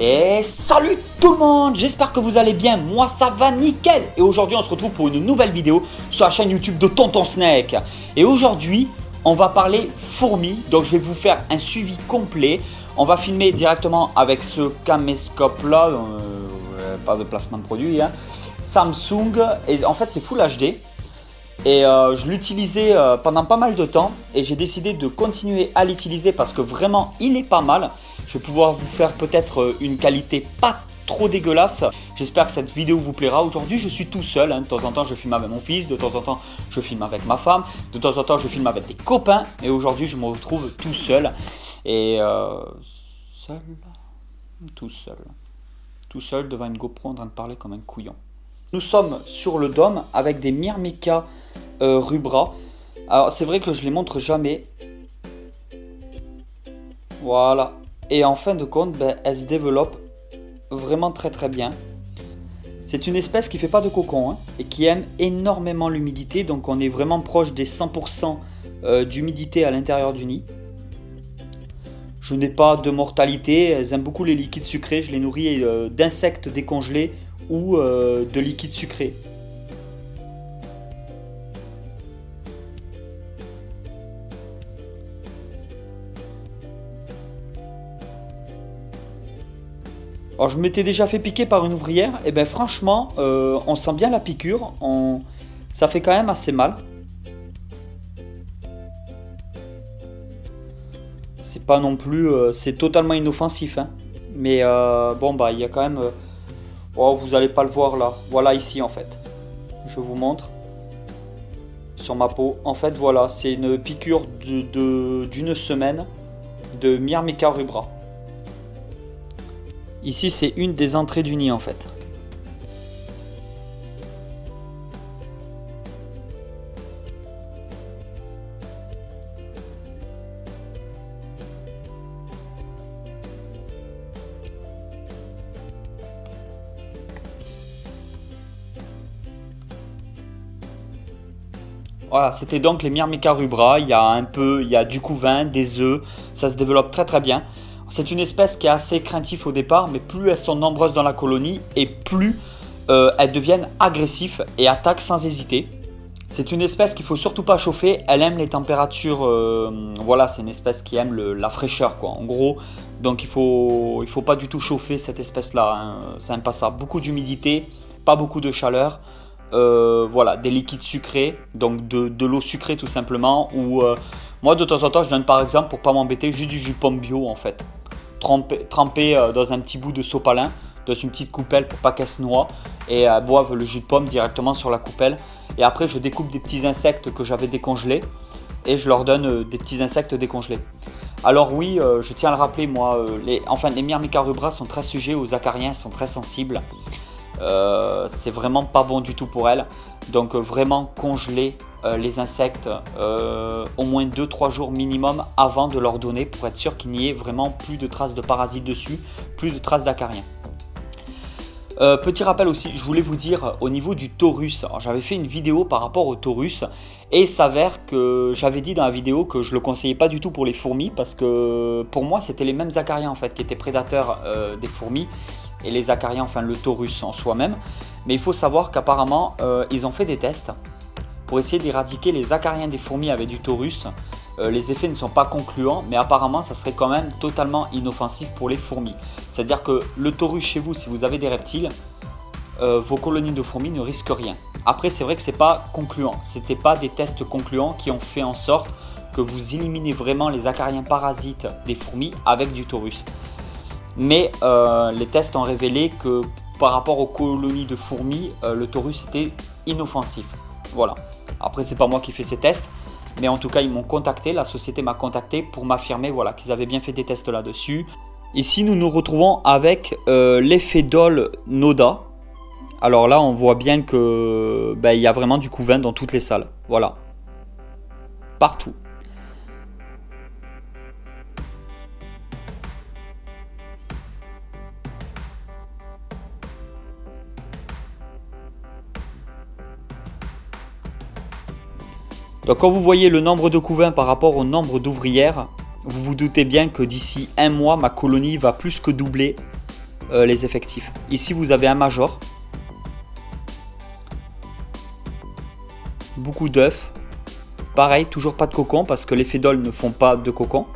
Et salut tout le monde, j'espère que vous allez bien, moi ça va nickel. Et aujourd'hui on se retrouve pour une nouvelle vidéo sur la chaîne YouTube de Tonton Snake. Et aujourd'hui on va parler fourmis, donc je vais vous faire un suivi complet. On va filmer directement avec ce caméscope là, pas de placement de produit, hein. Samsung, et en fait c'est Full HD. Et je l'utilisais pendant pas mal de temps et j'ai décidé de continuer à l'utiliser parce que vraiment il est pas mal. Je vais pouvoir vous faire peut-être une qualité pas trop dégueulasse. J'espère que cette vidéo vous plaira. Aujourd'hui je suis tout seul, hein. De temps en temps je filme avec mon fils, de temps en temps je filme avec ma femme, de temps en temps je filme avec des copains. Et aujourd'hui je me retrouve tout seul. Et tout seul devant une GoPro en train de parler comme un couillon. Nous sommes sur le dôme avec des Myrmica rubra. Alors c'est vrai que je les montre jamais. Voilà. Et en fin de compte, elle se développe vraiment très bien. C'est une espèce qui fait pas de cocon, hein, et qui aime énormément l'humidité. Donc on est vraiment proche des 100% d'humidité à l'intérieur du nid. Je n'ai pas de mortalité. Elles aiment beaucoup les liquides sucrés. Je les nourris d'insectes décongelés ou de liquide sucré. Alors je m'étais déjà fait piquer par une ouvrière et ben franchement on sent bien la piqûre, ça fait quand même assez mal. C'est pas non plus, c'est totalement inoffensif, hein. Mais bon bah il y a quand même... Oh, vous n'allez pas le voir là. Voilà ici en fait. Je vous montre. Sur ma peau. En fait voilà, c'est une piqûre d'une semaine de Myrmica rubra. Ici c'est une des entrées du nid en fait. Voilà, c'était donc les Myrmica rubra. Il y a du couvain, des œufs, ça se développe très bien. C'est une espèce qui est assez craintive au départ, mais plus elles sont nombreuses dans la colonie et plus elles deviennent agressives et attaquent sans hésiter. C'est une espèce qu'il ne faut surtout pas chauffer, elle aime les températures, voilà, c'est une espèce qui aime la fraîcheur quoi, en gros. Donc il faut pas du tout chauffer cette espèce là, hein. Ça n'aime pas ça, beaucoup d'humidité, pas beaucoup de chaleur. Voilà, des liquides sucrés, donc de l'eau sucrée tout simplement, ou moi de temps en temps je donne par exemple, pour pas m'embêter, juste du jus de pomme bio en fait, trempé dans un petit bout de sopalin, dans une petite coupelle pour pas qu'elle se noie, et boivent le jus de pomme directement sur la coupelle. Et après je découpe des petits insectes que j'avais décongelés et je leur donne des petits insectes décongelés. Alors oui, je tiens à le rappeler, moi, les Myrmica rubra sont très sujets aux acariens, sont très sensibles. C'est vraiment pas bon du tout pour elles. Donc vraiment congeler les insectes au moins 2-3 jours minimum avant de leur donner, pour être sûr qu'il n'y ait vraiment plus de traces de parasites dessus, plus de traces d'acariens. Petit rappel aussi, je voulais vous dire au niveau du Taurus, j'avais fait une vidéo par rapport au Taurus et il s'avère que j'avais dit dans la vidéo que je le conseillais pas du tout pour les fourmis, parce que pour moi c'était les mêmes acariens en fait qui étaient prédateurs des fourmis, et les acariens, enfin le Taurus en soi-même. Mais il faut savoir qu'apparemment ils ont fait des tests pour essayer d'éradiquer les acariens des fourmis avec du Taurus. Les effets ne sont pas concluants, mais apparemment ça serait quand même totalement inoffensif pour les fourmis. C'est-à-dire que le Taurus chez vous, si vous avez des reptiles, vos colonies de fourmis ne risquent rien. Après c'est vrai que c'est pas concluant, c'était pas des tests concluants qui ont fait en sorte que vous éliminez vraiment les acariens parasites des fourmis avec du Taurus. Mais les tests ont révélé que par rapport aux colonies de fourmis, le Taurus était inoffensif. Voilà. Après c'est pas moi qui fais ces tests, mais en tout cas ils m'ont contacté, la société m'a contacté pour m'affirmer voilà, qu'ils avaient bien fait des tests là-dessus. Ici nous nous retrouvons avec l'Ephédole noda. Alors là on voit bien que il y a vraiment du couvain dans toutes les salles. Voilà. Partout. Donc quand vous voyez le nombre de couvains par rapport au nombre d'ouvrières, vous vous doutez bien que d'ici un mois, ma colonie va plus que doubler les effectifs. Ici vous avez un major, beaucoup d'œufs, pareil, toujours pas de cocon parce que les fédoles ne font pas de cocon.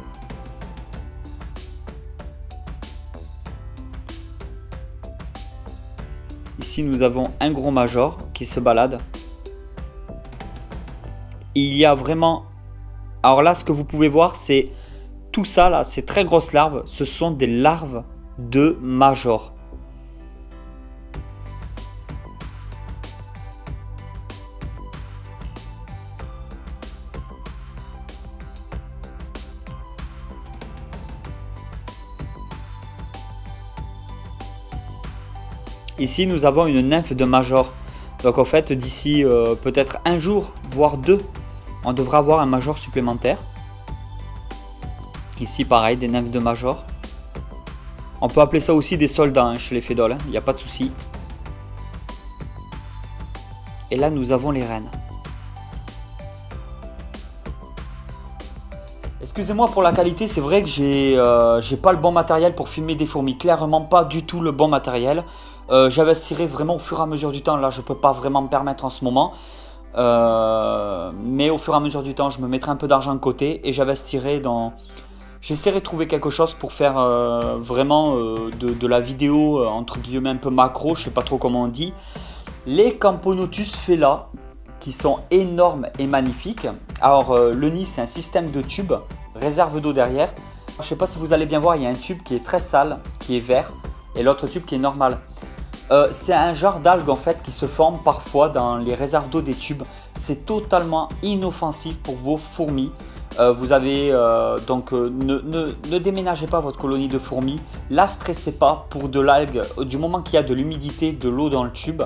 Ici nous avons un gros major qui se balade. Il y a vraiment... Alors là ce que vous pouvez voir c'est tout ça là, ces très grosses larves, ce sont des larves de major. Ici nous avons une nymphe de major. Donc en fait d'ici peut-être un jour, voire deux, on devra avoir un major supplémentaire. Ici pareil, des nymphes de major. On peut appeler ça aussi des soldats hein, chez les fédoles, il n'y a pas de souci. Et là nous avons les reines. Excusez-moi pour la qualité, c'est vrai que j'ai pas le bon matériel pour filmer des fourmis. Clairement pas du tout le bon matériel. J'investirai vraiment au fur et à mesure du temps. Là je peux pas vraiment me permettre en ce moment. Mais au fur et à mesure du temps je me mettrai un peu d'argent de côté et j'investirai dans... J'essaierai de trouver quelque chose pour faire vraiment de la vidéo entre guillemets un peu macro, je sais pas trop comment on dit. Les Camponotus Fela qui sont énormes et magnifiques. Alors le nid c'est un système de tubes, réserve d'eau derrière. Je sais pas si vous allez bien voir, il y a un tube qui est très sale, qui est vert et l'autre tube qui est normal. C'est un genre d'algues en fait qui se forme parfois dans les réserves d'eau des tubes. C'est totalement inoffensif pour vos fourmis. Vous avez donc ne déménagez pas votre colonie de fourmis, la stressez pas pour de l'algue. Du moment qu'il y a de l'humidité, de l'eau dans le tube,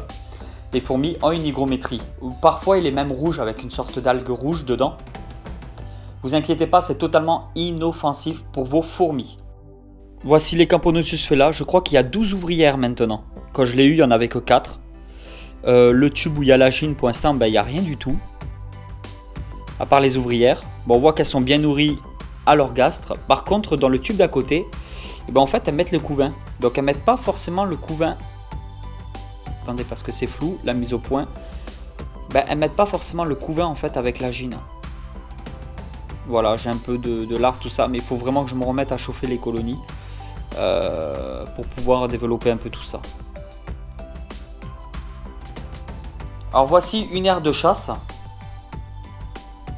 les fourmis ont une hygrométrie. Parfois il est même rouge avec une sorte d'algue rouge dedans. Vous inquiétez pas, c'est totalement inoffensif pour vos fourmis. Voici les Camponotus Fela, je crois qu'il y a 12 ouvrières maintenant. Quand je l'ai eu, il n'y en avait que 4. Le tube où il y a l'agine, pour l'instant, ben, il n'y a rien du tout. À part les ouvrières. Bon, on voit qu'elles sont bien nourries à leur gastre. Par contre, dans le tube d'à côté, eh ben, en fait, elles mettent le couvain. Donc, elles ne mettent pas forcément le couvain. Attendez, parce que c'est flou, la mise au point. Ben, elles ne mettent pas forcément le couvain en fait avec l'agine. Voilà, j'ai un peu de lard, tout ça. Mais il faut vraiment que je me remette à chauffer les colonies. Pour pouvoir développer un peu tout ça. Alors voici une aire de chasse.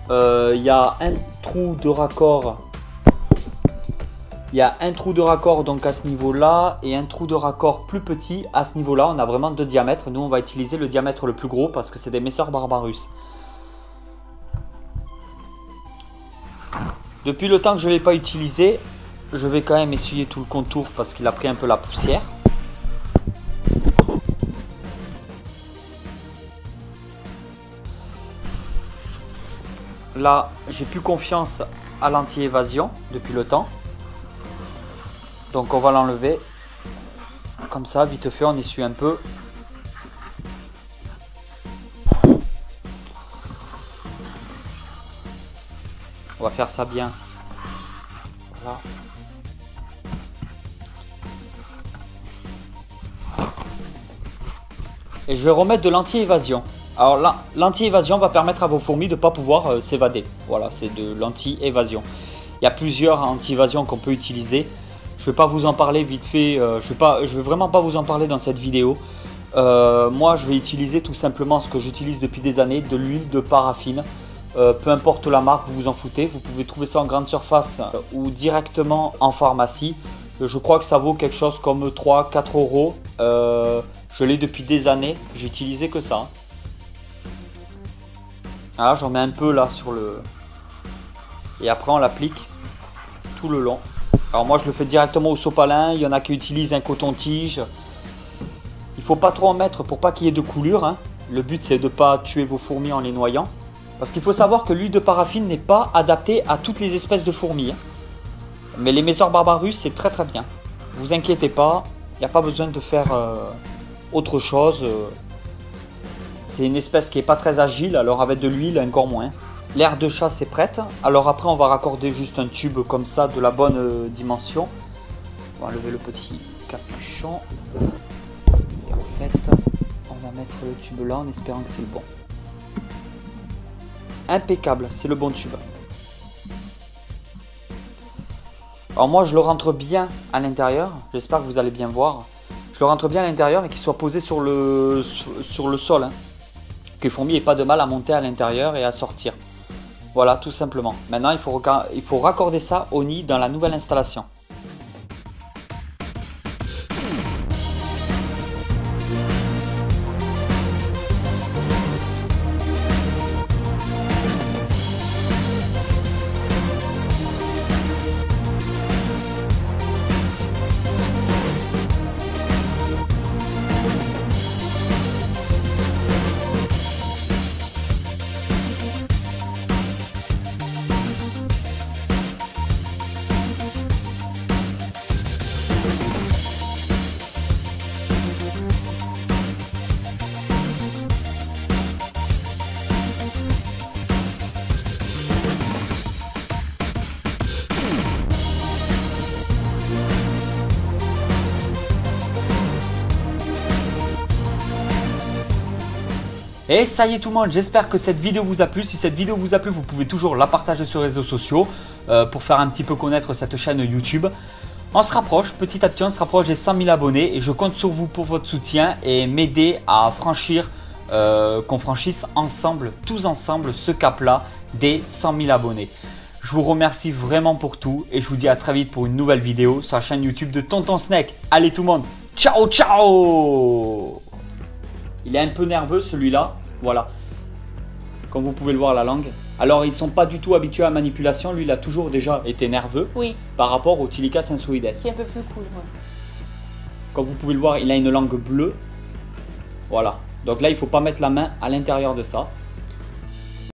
Il y a un trou de raccord. Il y a un trou de raccord donc à ce niveau là et un trou de raccord plus petit à ce niveau là. On a vraiment 2 diamètres. Nous on va utiliser le diamètre le plus gros parce que c'est des Messor Barbarus. Depuis le temps que je ne l'ai pas utilisé, je vais quand même essuyer tout le contour parce qu'il a pris un peu la poussière. Là, j'ai plus confiance à l'anti-évasion depuis le temps. Donc on va l'enlever. Comme ça, vite fait, on essuie un peu. On va faire ça bien. Voilà. Et je vais remettre de l'anti-évasion. Alors là, l'anti-évasion va permettre à vos fourmis de ne pas pouvoir s'évader. Voilà, c'est de l'anti-évasion. Il y a plusieurs anti-évasions qu'on peut utiliser. Je ne vais pas vous en parler vite fait. Je vais vraiment pas vous en parler dans cette vidéo. Moi, je vais utiliser tout simplement ce que j'utilise depuis des années, de l'huile de paraffine. Peu importe la marque, vous vous en foutez. Vous pouvez trouver ça en grande surface ou directement en pharmacie. Je crois que ça vaut quelque chose comme 3-4 euros. Je l'ai depuis des années. J'ai utilisé que ça. Alors j'en mets un peu là sur le... Et après on l'applique tout le long. Alors moi je le fais directement au sopalin. Il y en a qui utilisent un coton-tige. Il ne faut pas trop en mettre pour pas qu'il y ait de coulure. Hein. Le but c'est de ne pas tuer vos fourmis en les noyant. Parce qu'il faut savoir que l'huile de paraffine n'est pas adaptée à toutes les espèces de fourmis. Hein. Mais les Messor Barbarus c'est très très bien. Vous inquiétez pas. Il n'y a pas besoin de faire autre chose. C'est une espèce qui n'est pas très agile, alors avec de l'huile encore moins. L'aire de chasse est prête. Alors après on va raccorder juste un tube comme ça de la bonne dimension. On va enlever le petit capuchon. Et en fait, on va mettre le tube là en espérant que c'est le bon. Impeccable, c'est le bon tube. Alors moi je le rentre bien à l'intérieur, j'espère que vous allez bien voir. Je le rentre bien à l'intérieur et qu'il soit posé sur le sol. Hein. Que les fourmis n'aient pas de mal à monter à l'intérieur et à sortir. Voilà, tout simplement. Maintenant il faut raccorder ça au nid dans la nouvelle installation. Et ça y est tout le monde, j'espère que cette vidéo vous a plu. Si cette vidéo vous a plu, vous pouvez toujours la partager sur les réseaux sociaux pour faire un petit peu connaître cette chaîne YouTube. On se rapproche, petit à petit, on se rapproche des 100 000 abonnés et je compte sur vous pour votre soutien et m'aider à franchir, qu'on franchisse ensemble, tous ensemble, ce cap-là des 100 000 abonnés. Je vous remercie vraiment pour tout et je vous dis à très vite pour une nouvelle vidéo sur la chaîne YouTube de Tonton Snake. Allez tout le monde, ciao ciao! Il est un peu nerveux celui-là, voilà. Comme vous pouvez le voir la langue. Alors ils ne sont pas du tout habitués à la manipulation, lui il a toujours déjà été nerveux par rapport au Thylica sensoides. C'est un peu plus cool. Ouais. Comme vous pouvez le voir, il a une langue bleue. Voilà, donc là il ne faut pas mettre la main à l'intérieur de ça.